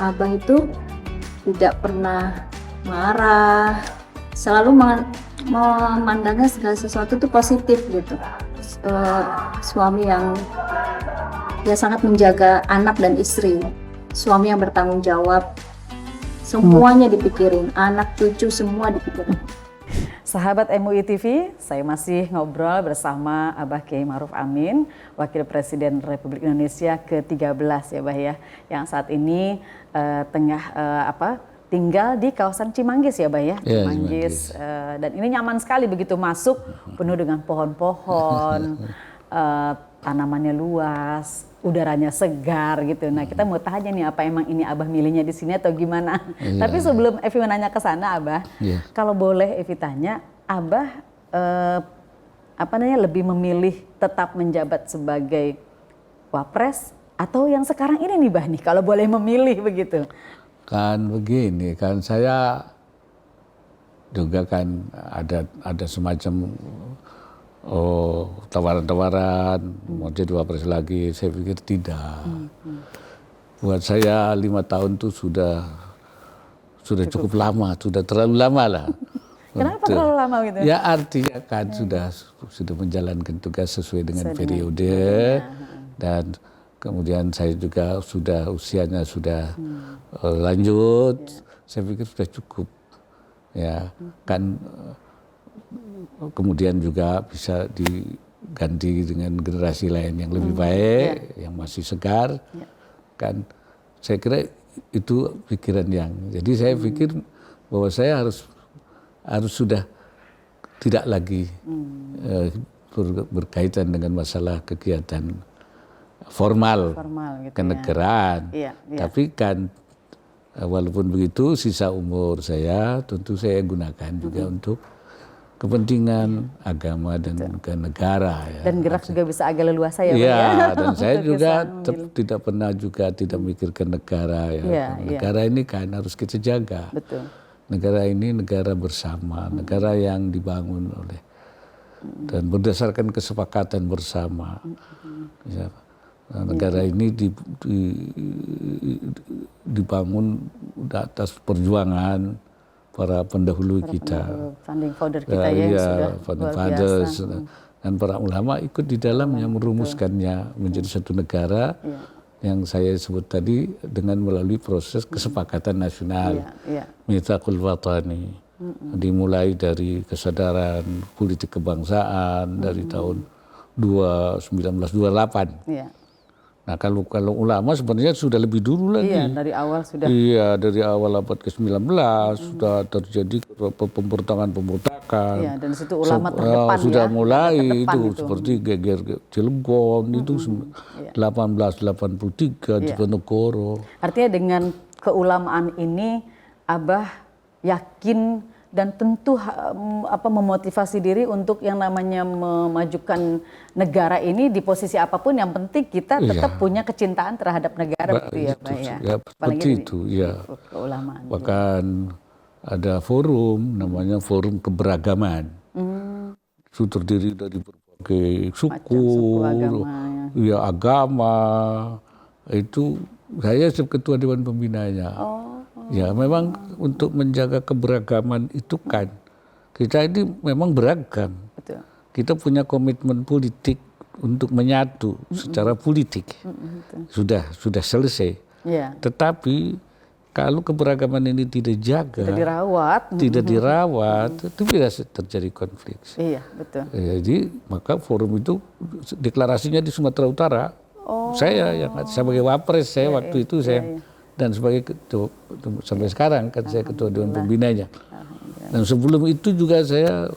Abah itu tidak pernah marah, selalu memandangnya segala sesuatu itu positif gitu. Suami yang ya sangat menjaga anak dan istri, suami yang bertanggung jawab, semuanya dipikirin, anak cucu semua dipikirin. Sahabat MUI TV, saya masih ngobrol bersama Abah Kiai Ma'ruf Amin, Wakil Presiden Republik Indonesia ke-13 ya Bah ya, yang saat ini tinggal di kawasan Cimanggis ya Bah ya, Cimanggis. Dan ini nyaman sekali begitu masuk, penuh dengan pohon-pohon, tanamannya luas, udaranya segar gitu. Nah kita mau tanya nih, apa emang ini Abah milihnya di sini atau gimana? Tapi sebelum Evi menanya ke sana Abah, kalau boleh Evi tanya, Abah lebih memilih tetap menjabat sebagai Wapres atau yang sekarang ini nih Bah nih, kalau boleh memilih begitu? Kan begini, kan saya juga kan ada semacam tawaran-tawaran mau jadi Wapres lagi. Saya pikir tidak. Buat saya 5 tahun itu sudah cukup lama, sudah terlalu lama lah. Kenapa terlalu lama gitu? Ya artinya kan sudah menjalankan tugas sesuai dengan periode, dan kemudian saya juga usianya sudah lanjut. Saya pikir sudah cukup. Ya kan. Kemudian juga bisa diganti dengan generasi lain yang lebih baik, yang masih segar. Kan saya kira itu pikiran jadi saya pikir bahwa saya harus sudah tidak lagi berkaitan dengan masalah kegiatan formal gitu, kenegaraan. Tapi kan walaupun begitu, sisa umur saya tentu saya gunakan juga untuk kepentingan agama dan negara ya. Dan gerak juga bisa agak leluasa ya Pak ya. Dan saya juga tidak pernah tidak memikirkan negara ya. Negara ini kan harus kita jaga. Betul. Negara ini negara bersama, negara yang dibangun oleh dan berdasarkan kesepakatan bersama. Ya. Negara ini dibangun atas perjuangan para pendahulu kita, founding father kita founding fathers, dan para ulama ikut di dalamnya merumuskannya menjadi satu negara yang saya sebut tadi dengan melalui proses kesepakatan nasional, Mitsaqul Watani, dimulai dari kesadaran politik kebangsaan dari tahun 1928. Nah kalau ulama sebenarnya sudah lebih dulu lagi. Iya, dari awal sudah. Iya, dari awal abad ke-19 sudah terjadi pemberontakan. Iya, dan situ ulama terdepan sudah mulai itu. Seperti Geger Cilegon itu 1883 di Ponorogo. Artinya dengan keulamaan ini Abah yakin dan tentu memotivasi diri untuk yang namanya memajukan negara ini di posisi apapun, yang penting kita tetap punya kecintaan terhadap negara begitu ya Pak ya. Seperti itu ya. Keulamaan. Bahkan ada forum namanya Forum Keberagaman. Itu terdiri dari berbagai suku agama. Itu saya ketua Dewan Pembinanya. Ya memang untuk menjaga keberagaman itu kan kita ini memang beragam. Betul. Kita punya komitmen politik untuk menyatu secara politik. Sudah selesai. Tetapi kalau keberagaman ini tidak dirawat, itu bisa terjadi konflik. Iya, betul. Jadi maka forum itu deklarasinya di Sumatera Utara. Saya yang sebagai Wapres waktu itu dan sebagai ketua, sampai sekarang kan saya ketua Dewan Pembinanya. Dan sebelum itu juga saya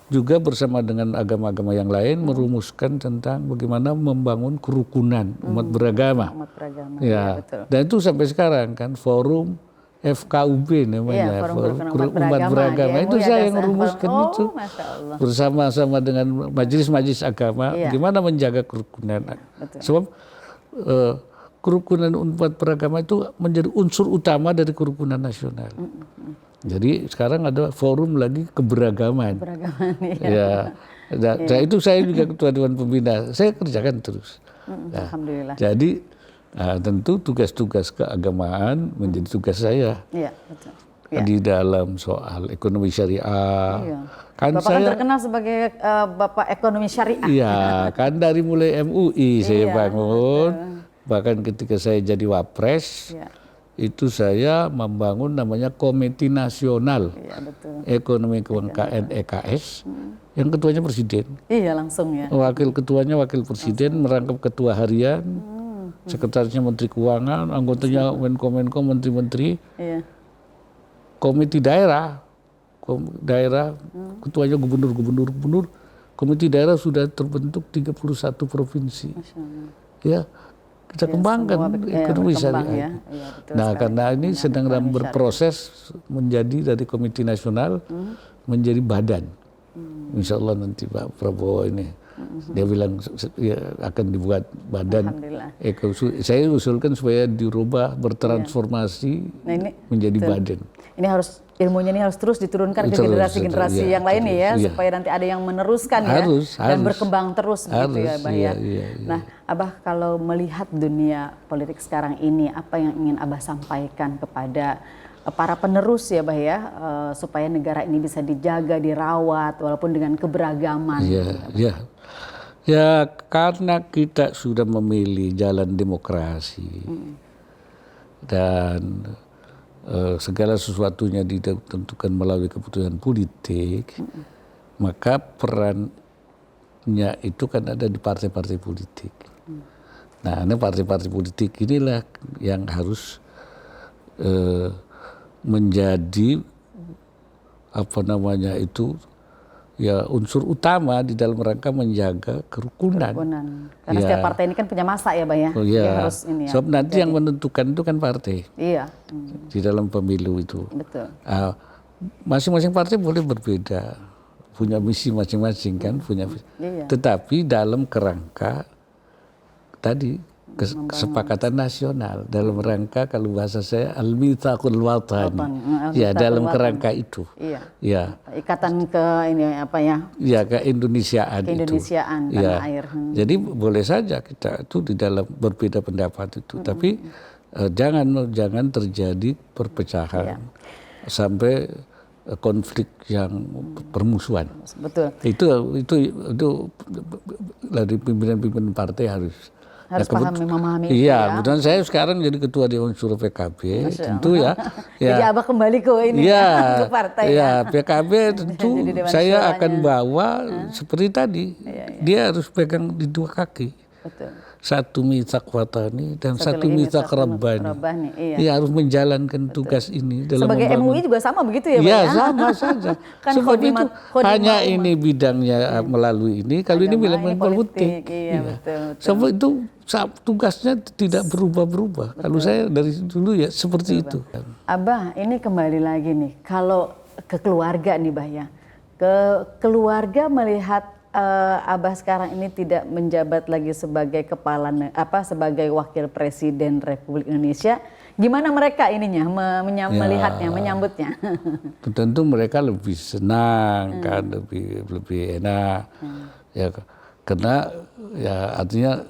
juga bersama dengan agama-agama yang lain merumuskan tentang bagaimana membangun kerukunan umat beragama. Ya, betul. Dan itu sampai sekarang kan forum FKUB namanya, forum umat beragama. Itu saya yang merumuskan itu bersama-sama dengan majelis-majelis agama, bagaimana menjaga kerukunan. Sebab kerukunan umat beragama itu menjadi unsur utama dari kerukunan nasional. Jadi sekarang ada forum lagi keberagaman. Nah, itu saya juga ketua Dewan Pembina. Saya kerjakan terus. Alhamdulillah. Jadi Nah, tentu tugas-tugas keagamaan menjadi tugas saya. Iya, betul. Di dalam soal ekonomi syariah. Iya. Kan Bapak kan terkenal sebagai Bapak ekonomi syariah. Iya, kan dari mulai MUI saya bangun. Bahkan ketika saya jadi wapres, itu saya membangun namanya Komite Nasional Ekonomi Keuangan EKS, yang ketuanya presiden. Iya, langsung ya. Wakil ketuanya wakil presiden, merangkap ketua harian, sekretarisnya Menteri Keuangan, anggotanya Menko, menteri-menteri. Iya. Komite daerah, ketuanya gubernur. Komite daerah sudah terbentuk 31 provinsi. Ya, kita kembangkan ekonomi syariah. Nah, karena ini sedang dalam berproses menjadi dari Komite Nasional menjadi badan. Insya Allah nanti Pak Prabowo ini dia bilang ya, akan dibuat badan. Saya usulkan supaya dirubah, bertransformasi menjadi badan. Ini harus ilmunya ini harus terus diturunkan ke generasi-generasi yang lain ya, supaya nanti ada yang meneruskan dan berkembang terus gitu ya, Abah ya. Nah, Abah kalau melihat dunia politik sekarang ini, apa yang ingin Abah sampaikan kepada para penerus ya, Abah ya, supaya negara ini bisa dijaga, dirawat walaupun dengan keberagaman. Ya, karena kita sudah memilih jalan demokrasi dan segala sesuatunya ditentukan melalui keputusan politik, maka perannya itu kan ada di partai-partai politik. Nah, ini partai-partai politik inilah yang harus menjadi ya unsur utama di dalam rangka menjaga kerukunan. Karena setiap partai ini kan punya masa ya, Bang ya. Harus ini ya. Sebab nanti yang menentukan itu kan partai. Iya. Di dalam pemilu itu. Betul. Masing-masing partai boleh berbeda, punya misi masing-masing kan, punya. Tetapi dalam kerangka tadi kesepakatan nasional, dalam rangka kalau bahasa saya al-mitsaqul watani. Ya, dalam kerangka itu. Ya. Ikatan ke ini apa ya? Ya, ke Indonesiaan tanah air. Jadi boleh saja kita itu di dalam berbeda pendapat itu, tapi jangan terjadi perpecahan sampai konflik yang permusuhan. Betul. Itu dari pimpinan partai harus paham memahami itu ya. Kebetulan saya sekarang jadi ketua Dewan Syuro PKB, tentu ya. Jadi Abah kembali ke ini ke partai ya. PKB tentu saya akan bawa seperti tadi. Dia harus pegang di dua kaki. Betul. Satu mitsaq watani dan satu mitsaq rabbani. Iya, harus menjalankan tugas ini dalam sebagai MUI juga sama begitu ya, Pak? Iya, sama saja. Sebab itu hanya ini bidangnya melalui ini, kalau ini melalui politik. Iya, betul. Sebab itu tugasnya tidak berubah-berubah. Kalau saya dari dulu ya seperti itu. Abah, ini kembali lagi nih, kalau ke keluarga nih, Bah ya. Ke keluarga melihat Abah sekarang ini tidak menjabat lagi sebagai sebagai wakil presiden Republik Indonesia, gimana mereka ininya melihatnya, menyambutnya? Tentu mereka lebih senang kan, lebih enak ya, karena ya artinya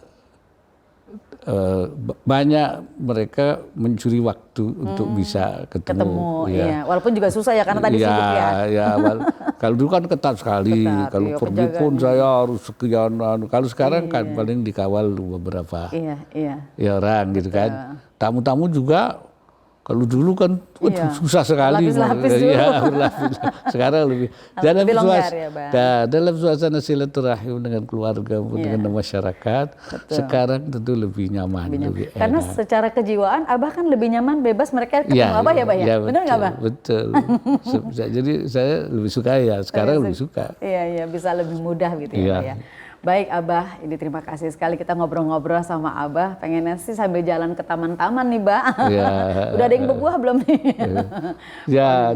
banyak mereka mencuri waktu untuk bisa ketemu. Iya. Walaupun juga susah ya karena tadi sibuk ya. Kalau dulu kan ketat sekali. Kalau pergi pun saya harus sekian. Kalau sekarang kan paling dikawal beberapa orang gitu kan. Tamu-tamu juga. Kalau dulu kan susah sekali. Berlapis-lapis dulu. Berlapis. Sekarang lebih. Dalam suasana silaturahim dengan keluarga, dengan masyarakat, sekarang tentu lebih nyaman. Lebih karena enak. Secara kejiwaan Abah kan lebih nyaman bebas mereka ketemu Abah ya, Bah ya? Benar nggak, Bah? Betul. Jadi saya lebih suka ya, sekarang lebih suka. Iya, bisa lebih mudah gitu ya, Bah ya. Baik Abah, ini terima kasih sekali kita ngobrol-ngobrol sama Abah. Pengennya sih sambil jalan ke taman-taman nih, Bah. Udah ada yang berbuah belum nih? Ya,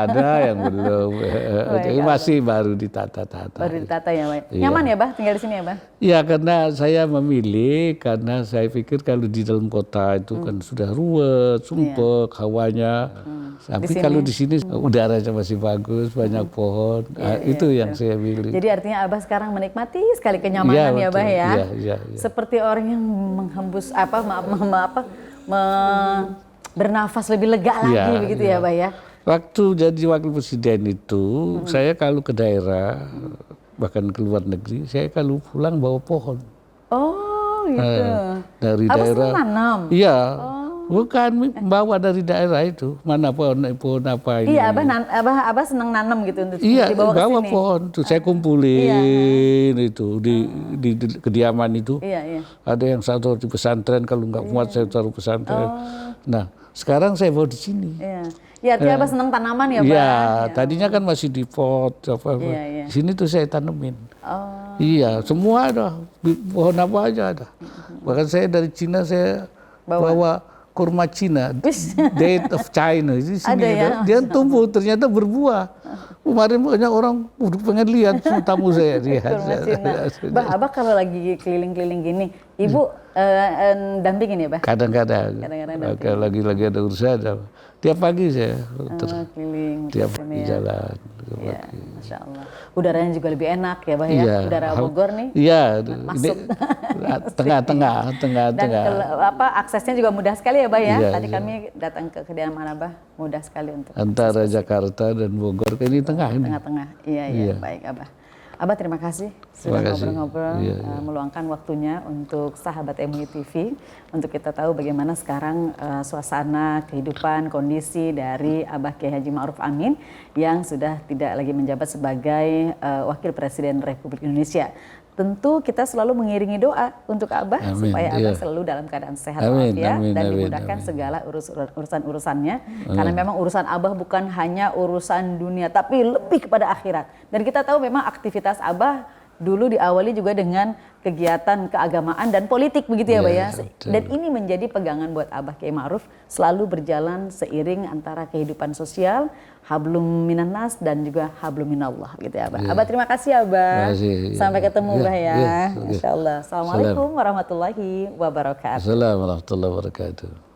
ada yang belum. Ini masih baru ditata-tata. Baru ditata ya, Bah. Nyaman ya, Bah, tinggal di sini ya, Bah? Ya, karena saya memilih, karena saya pikir kalau di dalam kota itu kan sudah ruwet, sumpek, hawanya. Tapi kalau di sini udaranya masih bagus, banyak pohon. Itu yang saya pilih. Jadi artinya Abah sekarang menikmati sekali kenyamanan ya, betul. Bah ya. Iya. Seperti orang yang menghembus bernafas lebih lega lagi begitu ya, Bah ya. Waktu jadi wakil presiden itu, saya kalau ke daerah, bahkan ke luar negeri, saya kalau pulang bawa pohon. Oh gitu. Dari Abah daerah. senang nanam? Iya. Bukan bawa dari daerah itu. Mana pohon apa ini. Iya, Abah senang nanam gitu untuk Iya, dibawa ke bawa sini. pohon. Tuh saya kumpulin itu di kediaman itu. Iya. Ada yang saya taruh di pesantren, kalau nggak muat saya taruh pesantren. Nah, sekarang saya bawa di sini. Iya. Ya, artinya Abah senang tanaman ya, Pak? Iya, tadinya kan masih di pot apa. Iya. Di sini tuh saya tanemin. Oh. Iya, semua ada. Pohon apa aja ada. Bahkan saya dari Cina saya bawa kurma Cina, date of China di sini. Ada ya? Dia tumbuh, ternyata berbuah. Kemarin banyak orang udah pengen lihat tamu saya. Kurma Cina. Bah, Abah kalau lagi keliling-keliling gini, Ibu dampingin ya, Bah? Kadang-kadang. Kalau lagi ada urusan, tiap pagi saya Keliling. tiap pagi jalan. Iya, Masya Allah. Udaranya juga lebih enak ya, Bah ya? Iya. Udara Bogor nih. Iya, Masuk. tengah-tengah. Dan aksesnya juga mudah sekali ya, Bah ya. Iya, Tadi kami datang ke kediaman Abah, mudah sekali untuk antara Jakarta dan Bogor ke ini tengah ini. tengah-tengah. Iya, baik Abah. Abah terima kasih sudah Terima kasih. ngobrol-ngobrol, meluangkan waktunya untuk sahabat MUI TV, untuk kita tahu bagaimana sekarang suasana kehidupan, kondisi dari Abah Kiai Haji Ma'ruf Amin yang sudah tidak lagi menjabat sebagai Wakil Presiden Republik Indonesia. Tentu kita selalu mengiringi doa untuk Abah supaya Abah selalu dalam keadaan sehat walafiat dan dimudahkan segala urusan-urusannya. Karena memang urusan Abah bukan hanya urusan dunia tapi lebih kepada akhirat. Dan kita tahu memang aktivitas Abah dulu diawali juga dengan kegiatan keagamaan dan politik begitu ya, Bah ya. Dan ini menjadi pegangan buat Abah Kiai Ma'ruf, selalu berjalan seiring antara kehidupan sosial, hablum minannas dan juga hablum minallah gitu ya, Abah. Abah terima kasih, Abah. Sampai ketemu, Bah ya. Masya Allah. Assalamualaikum warahmatullahi wabarakatuh. Assalamualaikum warahmatullahi wabarakatuh.